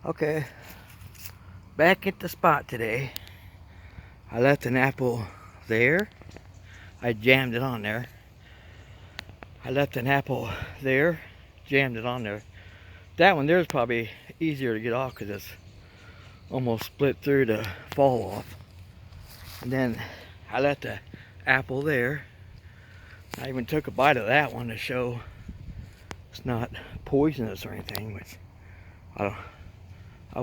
Okay, back at the spot today. I left an apple there. I jammed it on there. I left an apple there, jammed it on there. That one there's probably easier to get off because it's almost split through to fall off. And then I left the apple there. I even took a bite of that one to show it's not poisonous or anything, which I don't, I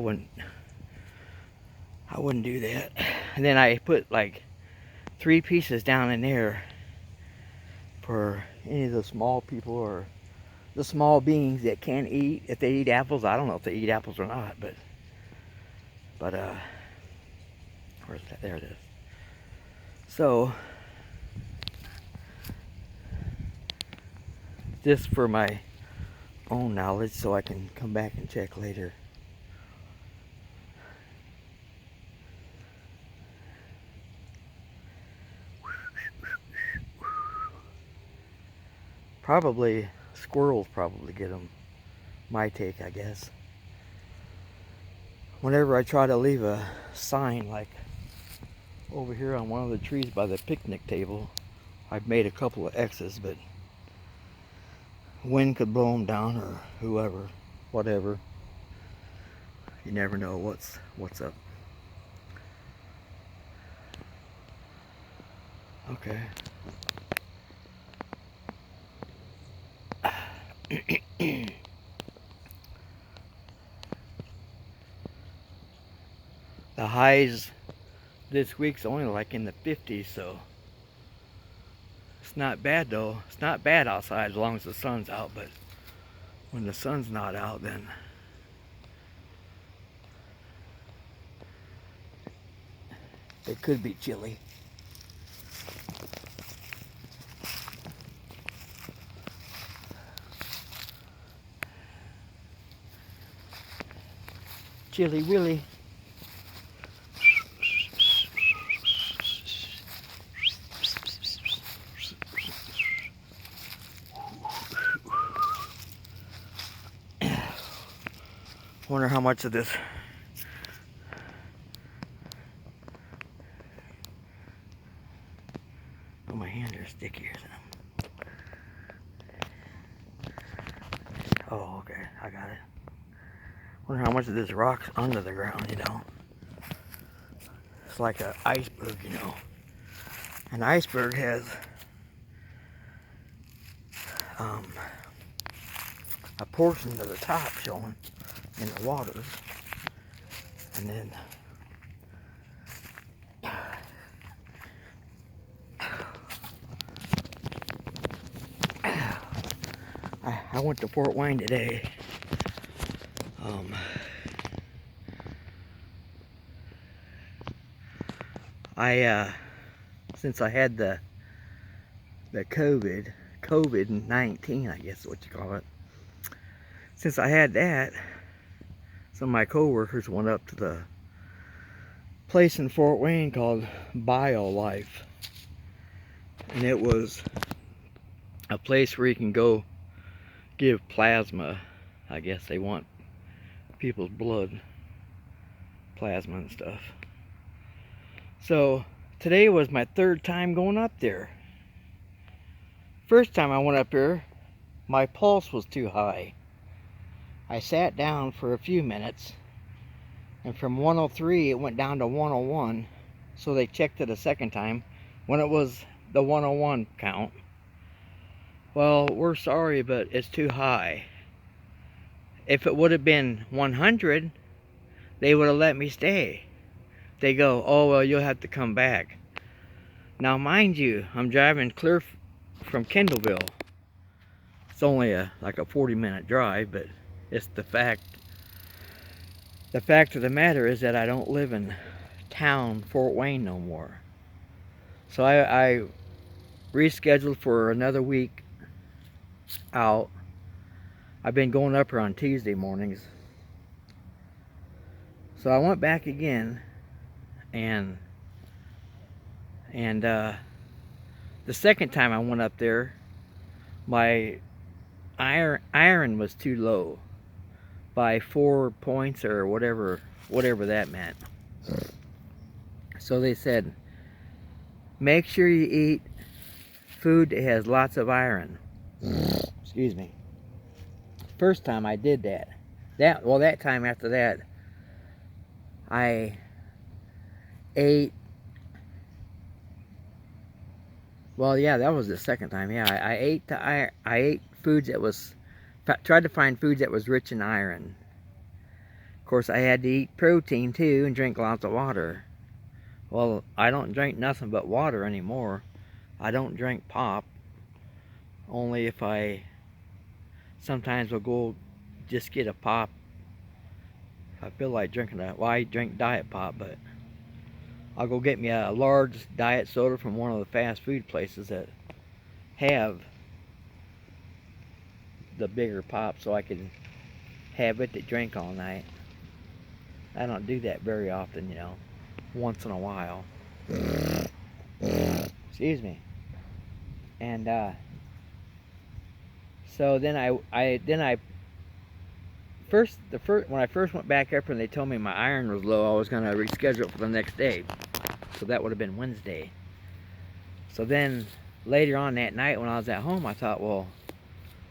wouldn't do that. And then I put like 3 pieces down in there for any of the small people or the small beings that can't eat. If they eat apples, I don't know if they eat apples or not, but where's that? There it is. So just for my own knowledge, so I can come back and check later. Probably squirrels probably get them. My take, I guess. Whenever I try to leave a sign like over here on one of the trees by the picnic table, I've made a couple of X's, but wind could blow them down or whoever, whatever. You never know what's up. Okay. The highs this week's only like in the 50s, so it's not bad though. It's not bad outside as long as the sun's out, but when the sun's not out, then it could be chilly. Chilly Willy. Wonder how much of this my hands are stickier than them. Oh, okay, I got it. Wonder how much of this rock's under the ground, you know. It's like an iceberg, you know. An iceberg has a portion of the top showing in the waters, and then I went to Fort Wayne today. Since I had the COVID-19, I guess is what you call it. Since I had that, some of my coworkers went up to the place in Fort Wayne called BioLife, and it was a place where you can go give plasma. I guess they want people's blood, plasma and stuff. So today was my 3rd time going up there. First time I went up there, my pulse was too high. I sat down for a few minutes, and from 103 it went down to 101. So they checked it a second time when it was the 101 count. Well, we're sorry, but it's too high. If it would have been 100, they would have let me stay. They go, oh, well, you'll have to come back. Now, mind you, I'm driving clear from Kendallville. It's only like a 40-minute drive, but it's the fact of the matter is that I don't live in town, Fort Wayne, no more. So I rescheduled for another week out. I've been going up here on Tuesday mornings. So I went back again, and the second time I went up there, my iron was too low. by 4 points or whatever that meant. So they said, make sure you eat food that has lots of iron. Excuse me. First time I did that. That time after that, I ate. Well, yeah, that was the second time. Yeah, I ate I ate foods that was, tried to find foods that was rich in iron. Of course, I had to eat protein too and drink lots of water. Well, I don't drink nothing but water anymore. I don't drink pop. Only if I sometimes will go just get a pop. I feel like drinking that. Well, I drink diet pop, but I'll go get me a large diet soda from one of the fast food places that have the bigger pop, so I can have it to drink all night. I don't do that very often, you know, once in a while. Excuse me. And so then when I first went back up and they told me my iron was low, I was going to reschedule it for the next day. So that would have been Wednesday. So then later on that night when I was at home, I thought, well,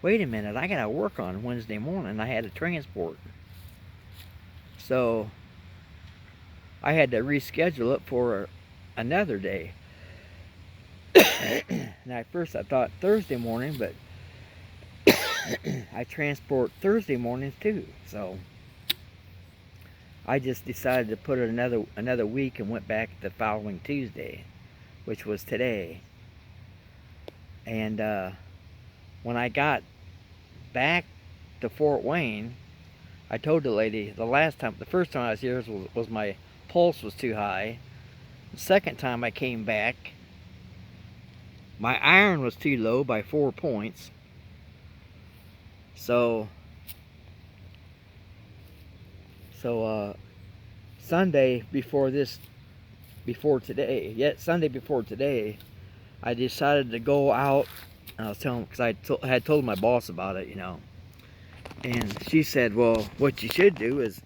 wait a minute, I got to work on Wednesday morning. I had to transport. So I had to reschedule it for another day. And at first I thought Thursday morning, but I transport Thursday mornings too. So I just decided to put it another week and went back the following Tuesday, which was today. And when I got back to Fort Wayne, I told the lady the first time I was here was my pulse was too high. The second time I came back, my iron was too low by 4 points. So Sunday before today, I decided to go out. And I was telling, because I had told my boss about it, you know. And she said, well, what you should do is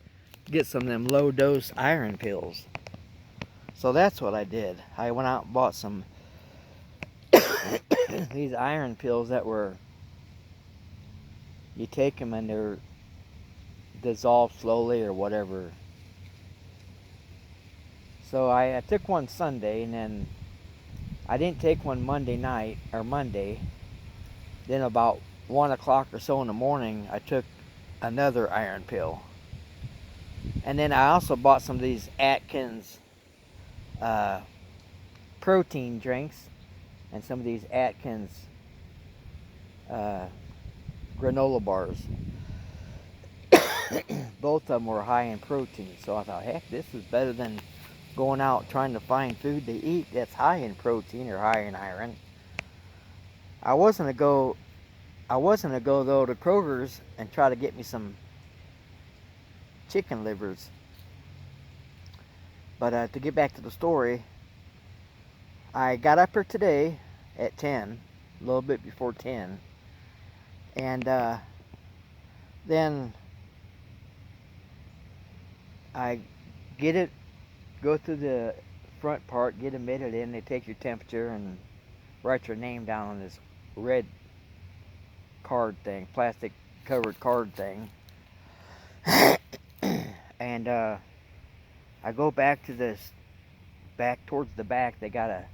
get some of them low dose iron pills. So that's what I did. I went out and bought some these iron pills that were, you take them and they're dissolved slowly or whatever. So I took one Sunday, and then I didn't take one Monday. Then about 1 o'clock or so in the morning, I took another iron pill. And then I also bought some of these Atkins protein drinks and some of these Atkins granola bars. Both of them were high in protein, so I thought, heck, this is better than going out trying to find food to eat that's high in protein or high in iron. I wasn't to go though to Kroger's and try to get me some chicken livers. But to get back to the story, I got up here today at 10, a little bit before 10, and then I go through the front part, get admitted in, they take your temperature and write your name down on this red card thing, plastic covered card thing. And I go back towards the back. They got a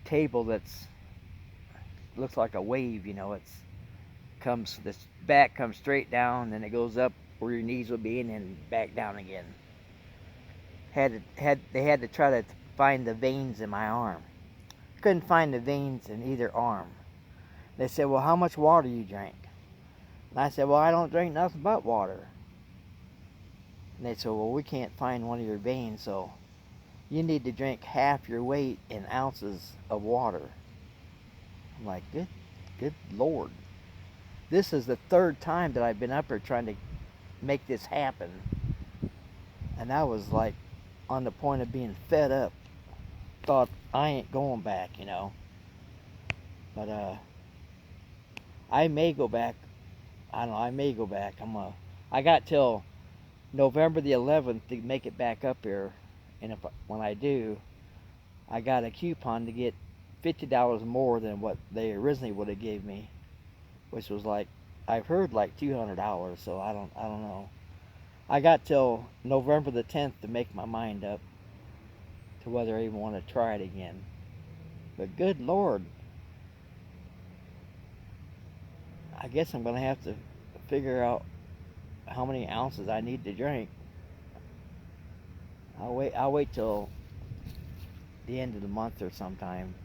table looks like a wave, you know. This back comes straight down, then it goes up where your knees will be, and then back down again. They had to try to find the veins in my arm. Couldn't find the veins in either arm. They said, well, how much water you drink? And I said, well, I don't drink nothing but water. And they said, well, we can't find one of your veins, so you need to drink half your weight in ounces of water. I'm like, good Lord. This is the third time that I've been up here trying to make this happen. And I was like on the point of being fed up. Thought, I ain't going back, you know. But I may go back. I don't know, I may go back. I'm going to I got till November the 11th to make it back up here, and when I do, I got a coupon to get $50 more than what they originally would have gave me, which was like, I've heard like $200. So I don't know. I got till November the 10th to make my mind up to whether I even want to try it again. But good Lord, I guess I'm gonna have to figure out how many ounces I need to drink. I'll wait till the end of the month or sometime.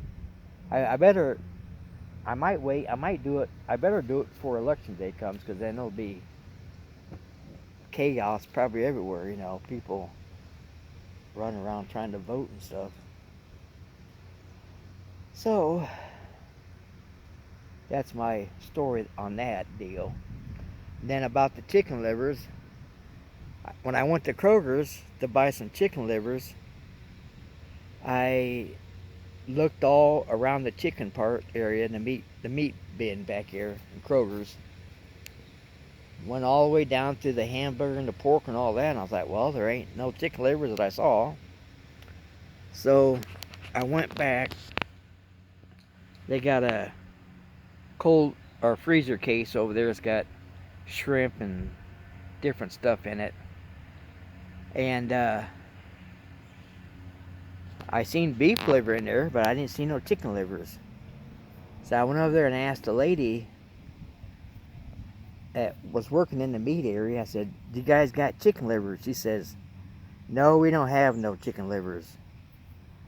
I better. I might wait. I might do it. I better do it before election day comes, because then there'll be chaos probably everywhere. You know, people running around trying to vote and stuff. So that's my story on that deal. Then about the chicken livers, when I went to Kroger's to buy some chicken livers, I looked all around the chicken part area and the meat bin back here in Kroger's. Went all the way down to the hamburger and the pork and all that, and I was like, well, there ain't no chicken livers that I saw. So I went back. They got a cold or freezer case over there. It's got shrimp and different stuff in it. And I seen beef liver in there, but I didn't see no chicken livers. So I went over there and asked a lady that was working in the meat area. I said, "Do you guys got chicken livers?" She says, "No, we don't have no chicken livers."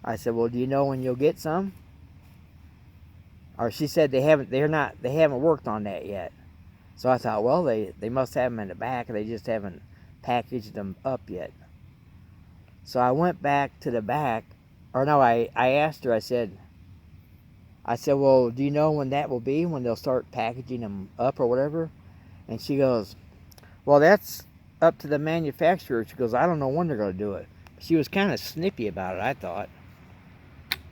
I said, "Well, do you know when you'll get some?" Or she said they haven't worked on that yet. So I thought, well, they must have them in the back, and they just haven't packaged them up yet. So I went back to the back, or no, I asked her, I said, well, do you know when that will be, when they'll start packaging them up or whatever? And she goes, well, that's up to the manufacturer. She goes, I don't know when they're going to do it. She was kind of snippy about it, I thought.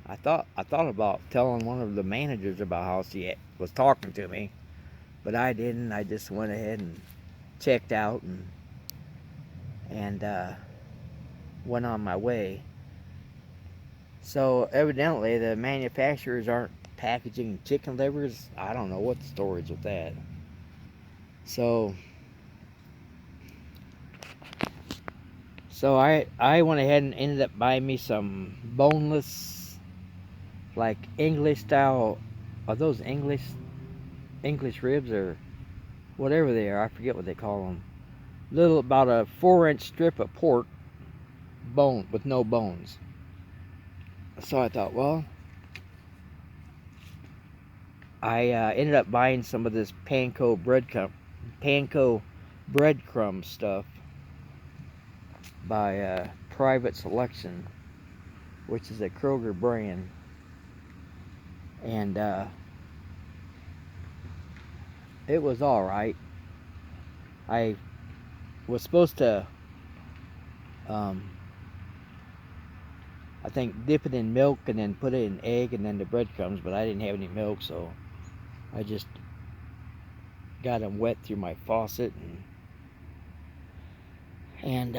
I thought about telling one of the managers about how she was talking to me, but I didn't. I just went ahead and checked out and went on my way. So evidently the manufacturers aren't packaging chicken livers. I don't know what the story is with that. So I went ahead and ended up buying me some boneless, like English style. Are those English ribs or whatever they are? I forget what they call them. About a 4-inch strip of pork, bone with no bones. So I thought, well, I ended up buying some of this panko breadcrumb stuff by Private Selection, which is a Kroger brand. And it was all right. I was supposed to, I think, dip it in milk and then put it in egg and then the breadcrumbs, but I didn't have any milk, so I just got them wet through my faucet and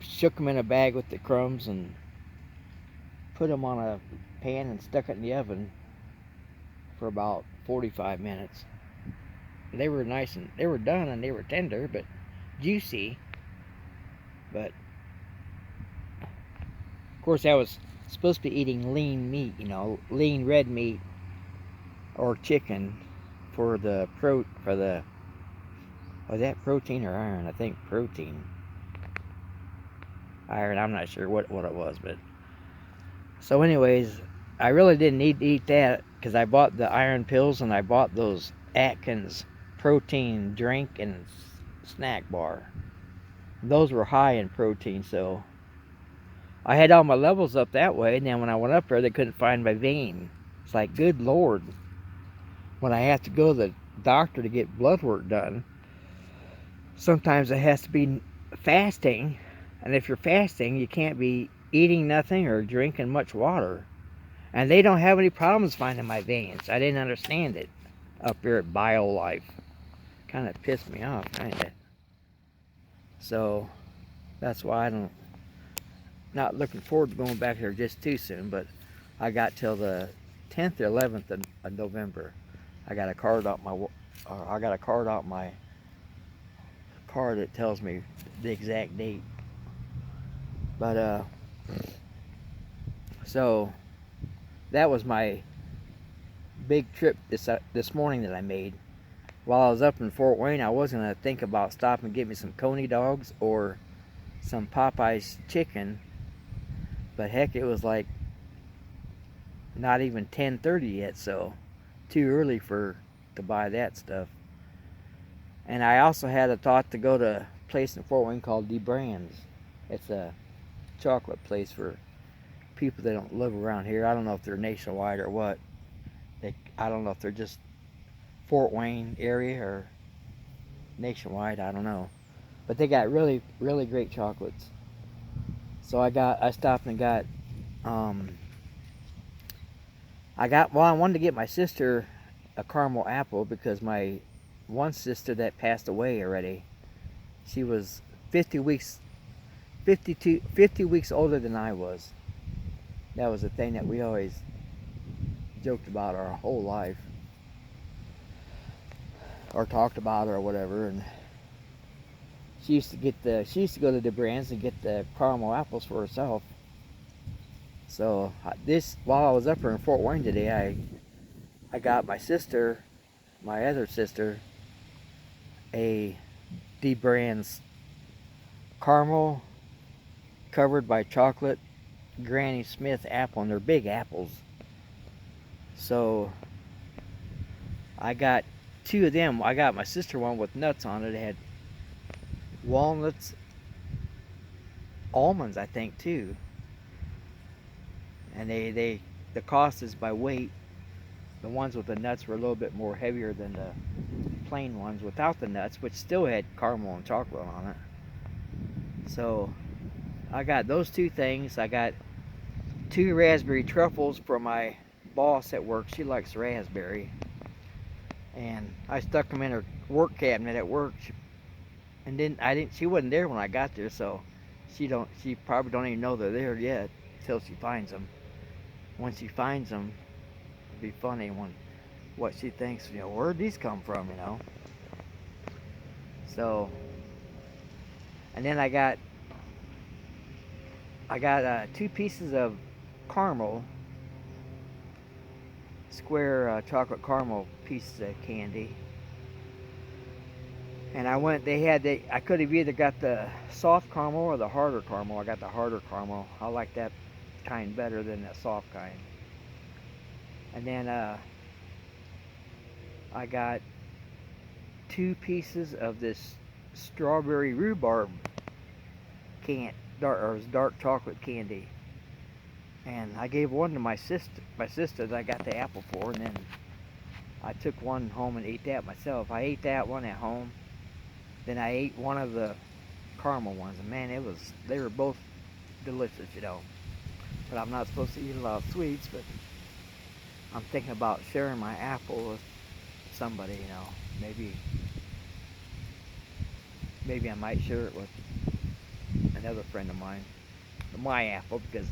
shook them in a bag with the crumbs and put them on a pan and stuck it in the oven for about 45 minutes. They were nice and they were done and they were tender but juicy. But of course I was supposed to be eating lean meat, lean red meat or chicken for the was that protein or iron? I think protein. Iron, I'm not sure what it was, but so anyways, I really didn't need to eat that because I bought the iron pills and I bought those Atkins protein drink and snack bar. Those were high in protein, so I had all my levels up that way, and then when I went up there, they couldn't find my vein. It's like, good Lord. When I have to go to the doctor to get blood work done, sometimes it has to be fasting, and if you're fasting, you can't be eating nothing or drinking much water. And they don't have any problems finding my veins. I didn't understand it. up there at BioLife. Kind of pissed me off, kind of. So that's why I'm not looking forward to going back there just too soon. But I got till the 10th or 11th of November. I got a card out my card that tells me the exact date. But so that was my big trip this morning that I made. While I was up in Fort Wayne, I was gonna think about stopping and get me some Coney dogs or some Popeyes chicken, but heck, it was like not even 10:30 yet, so too early to buy that stuff. And I also had a thought to go to a place in Fort Wayne called DeBrands. It's a chocolate place for people that don't live around here. I don't know if they're nationwide or what. I don't know if they're just Fort Wayne area or nationwide. I don't know. But they got really, really great chocolates. So I stopped and got, I wanted to get my sister a caramel apple because my one sister that passed away already, she was 50 weeks older than I was. That was a thing that we always joked about our whole life, or talked about, or whatever. And she used to go to the brands and get the caramel apples for herself. So while I was up here in Fort Wayne today, I got my other sister, a DeBrands caramel covered by chocolate Granny Smith apple, and they're big apples. So I got two of them. I got my sister one with nuts on it. It had walnuts, almonds, I think, too. And the cost is by weight. The ones with the nuts were a little bit more heavier than the plain ones without the nuts, which still had caramel and chocolate on it. So I got those two things. I got 2 raspberry truffles for my boss at work. She likes raspberry. And I stuck them in her work cabinet at work. And she wasn't there when I got there, so she probably don't even know they're there yet until she finds them. When she finds them, it'd be funny what she thinks, where'd these come from, So, and then I got 2 pieces of caramel, square chocolate caramel pieces of candy. And I could have either got the soft caramel or the harder caramel. I got the harder caramel. I like that kind better than the soft kind. And then I got 2 pieces of this strawberry rhubarb dark chocolate candy. And I gave one to my sister that I got the apple for, and then I took one home and ate that myself. I ate that one at home. Then I ate one of the caramel ones, and man, they were both delicious, But I'm not supposed to eat a lot of sweets, but I'm thinking about sharing my apple with somebody, Maybe I might share it with another friend of mine, my apple, because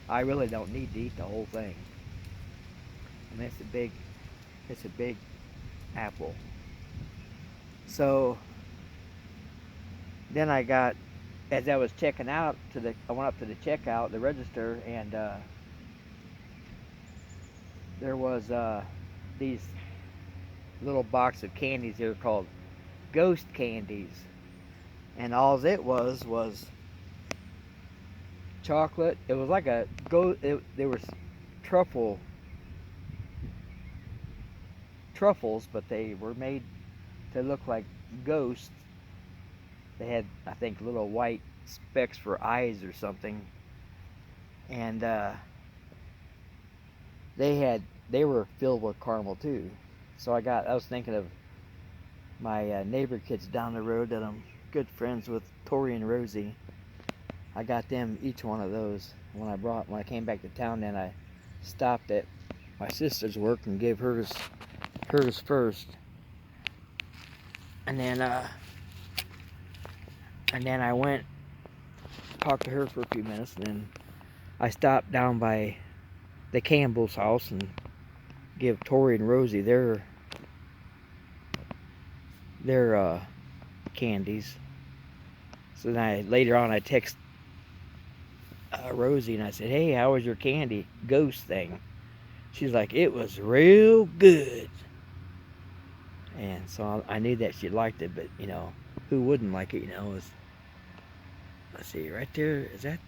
I really don't need to eat the whole thing. I mean, it's a big apple. So then as I was checking out I went up to the checkout, the register, and there was these little box of candies. They were called ghost candies, and all it was chocolate. It was like they were truffles, but they were made to look like ghosts. They had, I think, little white specks for eyes or something, and they were filled with caramel too. So I was thinking of my neighbor kids down the road that I'm good friends with, Tori and Rosie. I got them each one of those. When I came back to town, then I stopped at my sister's work and gave her hers first, and then I went talked to her for a few minutes, and then I stopped down by the Campbell's house and give Tori and Rosie their candies. So then later on I text Rosie and I said, "Hey, how was your candy ghost thing?" She's like, "It was real good." And so I knew that she liked it, but you know, who wouldn't like it? You know, let's see, right there, is that?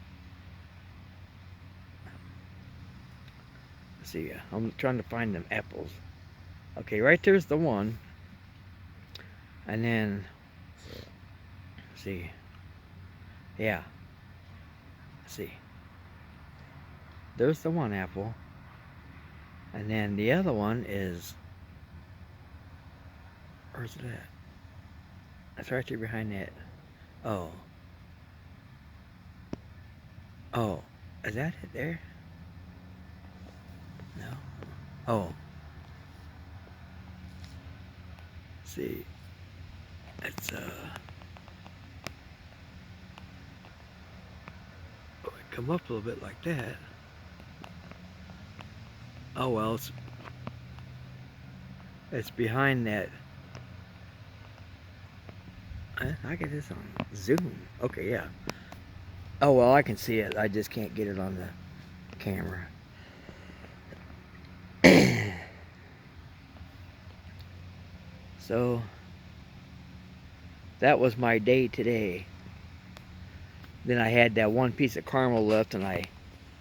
Let's see, I'm trying to find them apples. Okay, right there's the one, and then let's see, yeah, let's see, there's the one apple, and then the other one is, where's it at? That's right there behind that. Oh, oh, is that it there? No. Oh, let's see, it's oh, it come up a little bit like that. Oh well, it's behind that. I get this on Zoom. Okay, yeah. Oh well, I can see it. I just can't get it on the camera. So that was my day today. Then I had that one piece of caramel left, and I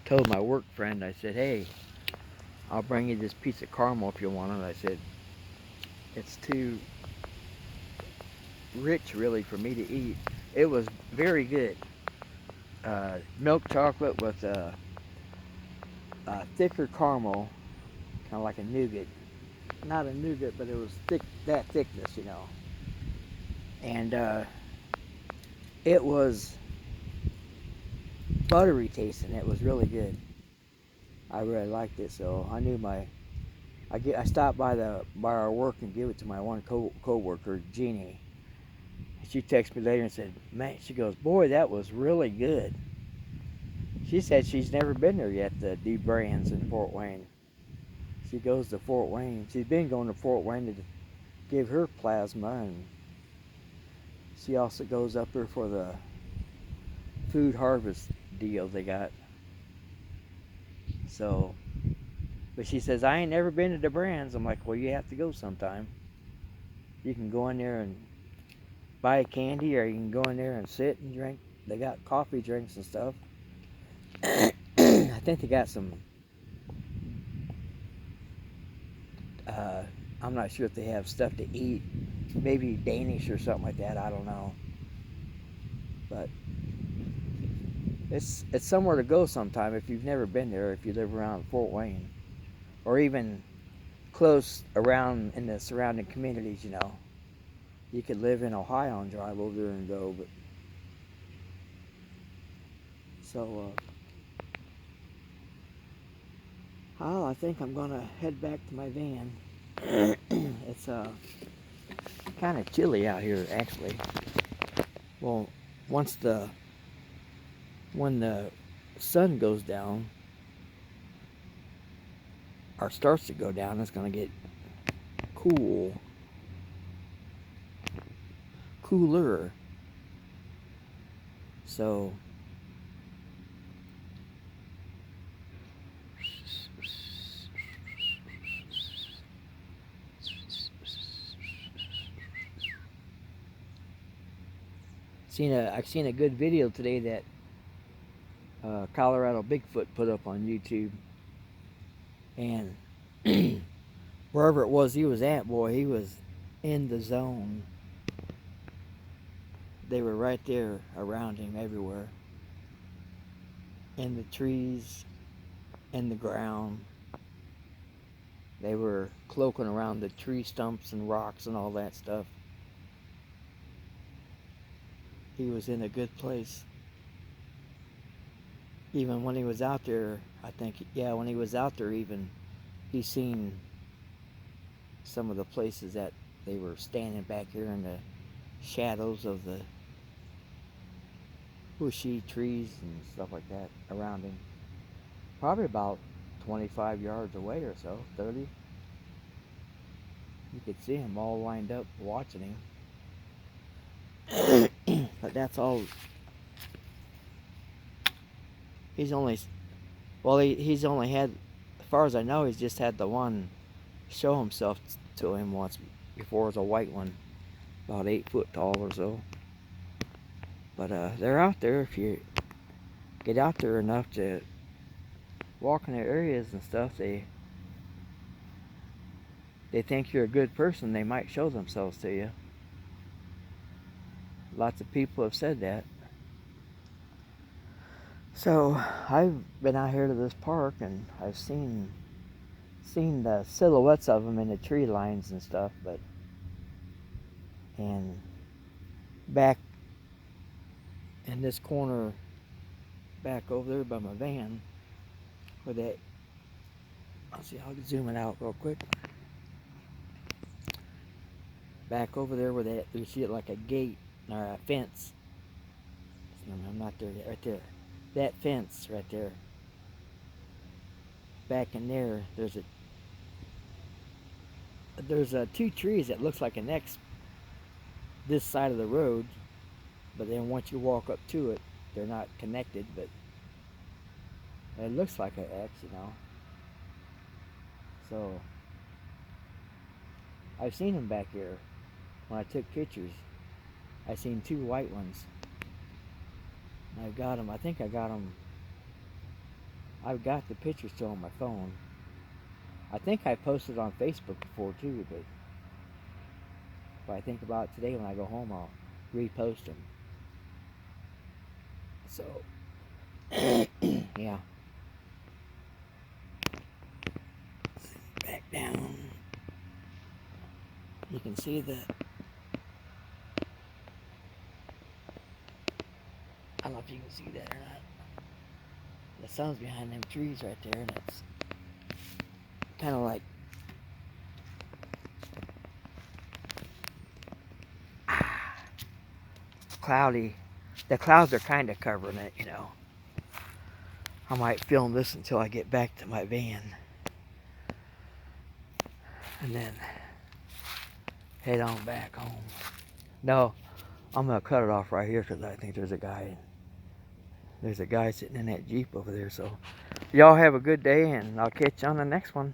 told my work friend, I said, "Hey, I'll bring you this piece of caramel if you want it." I said, "It's too rich really for me to eat." It was very good. Milk chocolate with a thicker caramel, kind of like a nougat. Not a nougat, but it was thick, that thickness, you know. And it was buttery tasting. It was really good. I really liked it, so I knew I stopped by our work and gave it to my one co-worker, Jeannie. She texted me later and said, "Man," she goes, "Boy, that was really good." She said she's never been there yet, the D Brands in Fort Wayne. She goes to Fort Wayne. She's been going to Fort Wayne to give her plasma, and she also goes up there for the food harvest deal they got. So, but she says, "I ain't never been to the Brands." I'm like, "Well, you have to go sometime. You can go in there and buy a candy, or you can go in there and sit and drink. They got coffee drinks and stuff." I think they got some, I'm not sure if they have stuff to eat. Maybe Danish or something like that. I don't know. But it's somewhere to go sometime if you've never been there, if you live around Fort Wayne. Or even close around in the surrounding communities, you know. You could live in Ohio and drive over there and go, but so I think I'm gonna head back to my van. It's kind of chilly out here actually. Well, when the sun goes down or starts to go down, it's gonna get cooler. So I've seen a good video today that Colorado Bigfoot put up on YouTube, and wherever it was he was at, boy, he was in the zone. They were right there around him everywhere, in the trees, in the ground. They were cloaking around the tree stumps and rocks and all that stuff. He was in a good place. Even when he was out there, I think, yeah, when he was out there even, he seen some of the places that they were standing back here in the shadows of the bushy trees and stuff like that around him. Probably about 25 yards away or so, 30. You could see him all lined up watching him. But that's all. He's only, well, he's only had, as far as I know, he's just had the one show himself to him once before. It was a white one, about 8 foot tall or so. But they're out there. If you get out there enough to walk in their areas and stuff, they think you're a good person, they might show themselves to you. Lots of people have said that. So I've been out here to this park and I've seen the silhouettes of them in the tree lines and stuff, and back in this corner back over there by my van where that, I'll see, I'll zoom it out real quick. Back over there where that, you see it like a gate or a fence. I'm not there yet, right there. That fence right there. Back in there, there's two trees that looks like an X this side of the road, but then once you walk up to it, they're not connected, but it looks like an X, you know. So I've seen them back here when I took pictures. I seen two white ones. And I've got them. I think I got them. I've got the pictures still on my phone. I think I posted on Facebook before too, but if I think about it today when I go home, I'll repost them. So, yeah. Back down. You can see the, I don't know if you can see that or not. The sun's behind them trees right there, and it's kind of like cloudy. The clouds are kind of covering it, you know. I might film this until I get back to my van, and then head on back home. No, I'm gonna cut it off right here because I think there's a guy sitting in that Jeep over there. So y'all have a good day, and I'll catch you on the next one.